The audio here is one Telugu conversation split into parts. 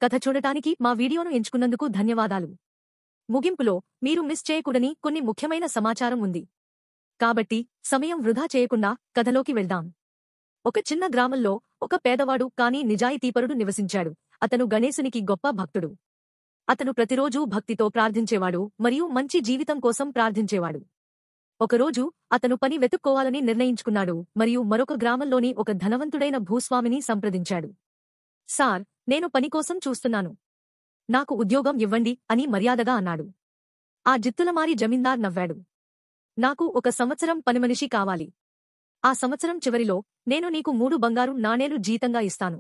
కథ చూడటానికి మా వీడియోను ఎంచుకున్నందుకు ధన్యవాదాలు. ముగింపులో మీరు మిస్ చేయకూడని కొన్ని ముఖ్యమైన సమాచారం ఉంది. కాబట్టి సమయం వృధా చేయకుండా కథలోకి వెళ్దాం. ఒక చిన్న గ్రామంలో ఒక పేదవాడు కానీ నిజాయితీపరుడు నివసించాడు. అతను గణేశునికి గొప్ప భక్తుడు. అతను ప్రతిరోజూ భక్తితో ప్రార్థించేవాడు మరియు మంచి జీవితం కోసం ప్రార్థించేవాడు. ఒకరోజు అతను పని వెతుక్కోవాలని నిర్ణయించుకున్నాడు మరియు మరొక గ్రామంలోని ఒక ధనవంతుడైన భూస్వామిని సంప్రదించాడు. సార్, నేను పని కోసం చూస్తున్నాను. నాకు ఉద్యోగం ఇవ్వండి అని మర్యాదగా అన్నాడు. ఆ జిత్తులమారి జమీందార్ నవ్వాడు. నాకు 1 సంవత్సరం పనిమనిషి కావాలి. ఆ సంవత్సరం చివరిలో నేను నీకు 3 బంగారు నాణేలు జీతంగా ఇస్తాను.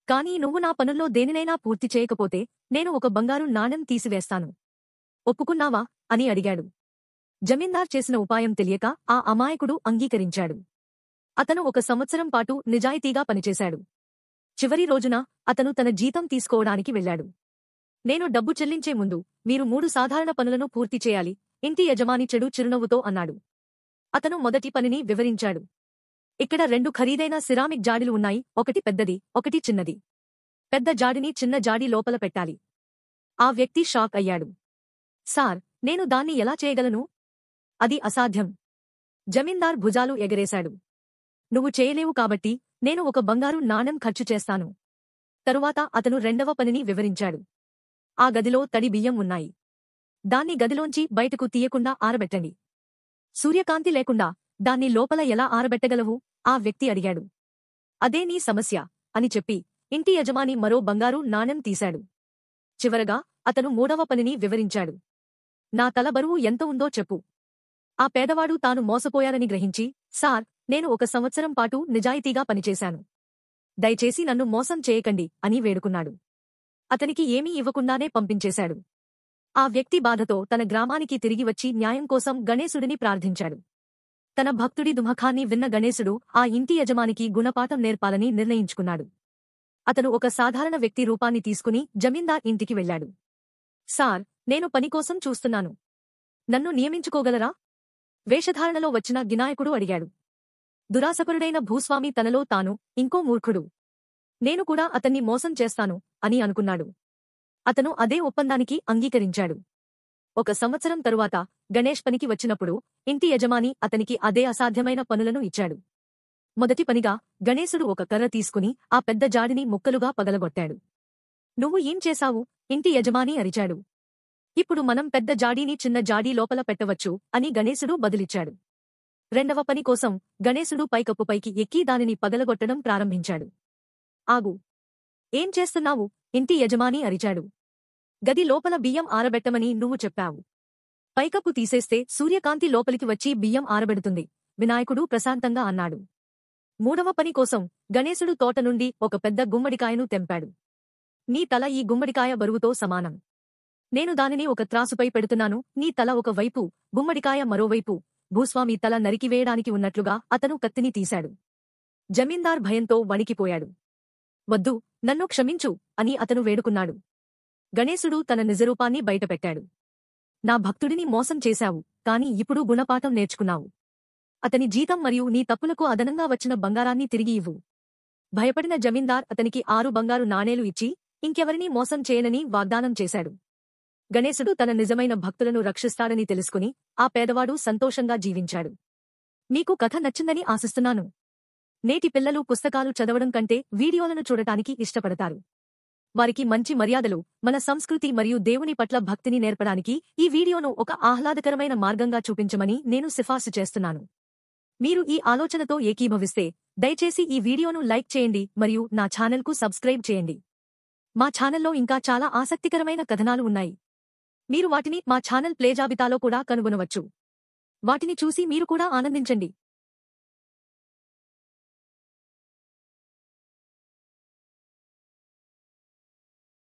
కానీ నువ్వు నా పనుల్లో దేనినైనా పూర్తి చేయకపోతే నేను 1 బంగారు నాణెం తీసివేస్తాను. ఒప్పుకున్నావా అని అడిగాడు. జమీందార్ చేసిన ఉపాయం తెలియక ఆ అమాయకుడు అంగీకరించాడు. అతను 1 సంవత్సరం పాటు నిజాయితీగా పనిచేశాడు. చివరి రోజున అతను తన జీతం తీసుకోవడానికి వెళ్లాడు. నేను డబ్బు చెల్లించే ముందు మీరు 3 సాధారణ పనులను పూర్తి చేయాలి, ఇంటి యజమాని చెడు చిరునవ్వుతో అన్నాడు. అతను మొదటి పనిని వివరించాడు. ఇక్కడ 2 ఖరీదైన సిరామిక్ జాడీలు ఉన్నాయి, ఒకటి పెద్దది, ఒకటి చిన్నది. పెద్ద జాడిని చిన్న జాడీ లోపల పెట్టాలి. ఆ వ్యక్తి షాక్ అయ్యాడు. సార్, నేను దాన్ని ఎలా చేయగలను? అది అసాధ్యం. జమీందార్ భుజాలు ఎగరేశాడు. నువ్వు చేయలేవు కాబట్టి నేను 1 బంగారు నాణెం ఖర్చు చేస్తాను. తరువాత అతను రెండవ పనిని వివరించాడు. ఆ గదిలో తడి బియ్యం ఉన్నాయి. దాన్ని గదిలోంచి బయటకు తీయకుండా ఆరబెట్టండి. సూర్యకాంతి లేకుండా దాన్ని లోపల ఎలా ఆరబెట్టగలవు? ఆ వ్యక్తి అడిగాడు. అదే నీ సమస్య అని చెప్పి ఇంటి యజమాని మరో బంగారు నాణెం తీశాడు. చివరగా అతను 3వ పనిని వివరించాడు. నా తల బరువు ఎంత ఉందో చెప్పు. ఆ పేదవాడు తాను మోసపోయారని గ్రహించి, సార్, నేను 1 సంవత్సరం పాటు నిజాయితీగా పనిచేశాను. దయచేసి నన్ను మోసం చేయకండి అని వేడుకున్నాడు. అతనికి ఏమీ ఇవ్వకుండానే పంపించేశాడు. ఆ వ్యక్తి బాధతో తన గ్రామానికి తిరిగి వచ్చి న్యాయం కోసం గణేశుడిని ప్రార్థించాడు. తన భక్తుడి దుమఖాన్ని విన్న గణేశుడు ఆ ఇంటి యజమానికి గుణపాఠం నేర్పాలని నిర్ణయించుకున్నాడు. అతను ఒక సాధారణ వ్యక్తి రూపాన్ని తీసుకుని జమీందార్ ఇంటికి వెళ్లాడు. సార్, నేను పనికోసం చూస్తున్నాను. నన్ను నియమించుకోగలరా? వేషధారణలో వచ్చిన గినాయకుడు అడిగాడు. దురాసపరుడైన భూస్వామి తనలో తాను, ఇంకో మూర్ఖుడు. నేను కూడా అతన్ని మోసం చేస్తాను అని అనుకున్నాడు. అతను అదే ఒప్పందానికి అంగీకరించాడు. 1 సంవత్సరం తరువాత గణేష్ పనికి వచ్చినప్పుడు ఇంటి యజమాని అతనికి అదే అసాధ్యమైన పనులను ఇచ్చాడు. మొదటి పనిగా గణేశుడు 1 కర్ర తీసుకుని ఆ పెద్ద జాడిని ముక్కలుగా పగలగొట్టాడు. నువ్వు ఏం చేశావు? ఇంటి యజమాని అరిచాడు. ఇప్పుడు మనం పెద్ద జాడీని చిన్న జాడీ లోపల పెట్టవచ్చు అని గణేశుడు బదులిచ్చాడు. రెండవ పని కోసం గణేశుడు పైకప్పుపైకి ఎక్కి దానిని పగలగొట్టడం ప్రారంభించాడు. ఆగు! ఏం చేస్తున్నావు? ఇంటి యజమాని అరిచాడు. గది లోపల బియ్యం ఆరబెట్టమని నువ్వు చెప్పావు. పైకప్పు తీసేస్తే సూర్యకాంతి లోపలికి వచ్చి బియ్యం ఆరబెడుతుంది, వినాయకుడు ప్రశాంతంగా అన్నాడు. 3వ పని కోసం గణేశుడు తోట నుండి 1 పెద్ద గుమ్మడికాయను తెంపాడు. నీ తల ఈ గుమ్మడికాయ బరువుతో సమానం. నేను దానిని 1 త్రాసుపై పెడుతున్నాను, నీ తల ఒక వైపు, గుమ్మడికాయ మరోవైపు. భూస్వామి తల నరికివేయడానికి ఉన్నట్లుగా అతను కత్తిని తీశాడు. జమీందార్ భయంతో వణికిపోయాడు. వద్దు, నన్ను క్షమించు అని అతను వేడుకున్నాడు. గణేశుడు తన నిజరూపాన్ని బయటపెట్టాడు. నా భక్తుడిని మోసం చేశావు, కాని ఇప్పుడు గుణపాఠం నేర్చుకున్నావు. అతని జీతం మరియు నీ తప్పులకు అదనంగా వచ్చిన బంగారాన్ని తిరిగి ఇవ్వు. భయపడిన జమీందార్ అతనికి 6 బంగారు నాణేలు ఇచ్చి ఇంకెవరినీ మోసం చేయనని వాగ్దానం చేశాడు. గణేశుడు తన నిజమైన భక్తులను రక్షిస్తాడని తెలుసుకుని ఆ పేదవాడు సంతోషంగా జీవించాడు. మీకు కథ నచ్చిందని ఆశిస్తున్నాను. నేటి పిల్లలు పుస్తకాలు చదవడం కంటే వీడియోలను చూడటానికి ఇష్టపడతారు. వారికి మంచి మర్యాదలు, మన సంస్కృతి మరియు దేవుని పట్ల భక్తిని నేర్పడానికి ఈ వీడియోను ఒక ఆహ్లాదకరమైన మార్గంగా చూపించమని నేను సిఫార్సు చేస్తున్నాను. మీరు ఈ ఆలోచనతో ఏకీభవిస్తే దయచేసి ఈ వీడియోను లైక్ చేయండి మరియు నా ఛానల్కు సబ్స్క్రైబ్ చేయండి. మా ఛానల్లో ఇంకా చాలా ఆసక్తికరమైన కథనాలు ఉన్నాయి. మీరు వాటిని మా ఛానల్ ప్లే జాబితాలో కూడా కనుగొనవచ్చు. వాటిని చూసి మీరు కూడా ఆనందించండి.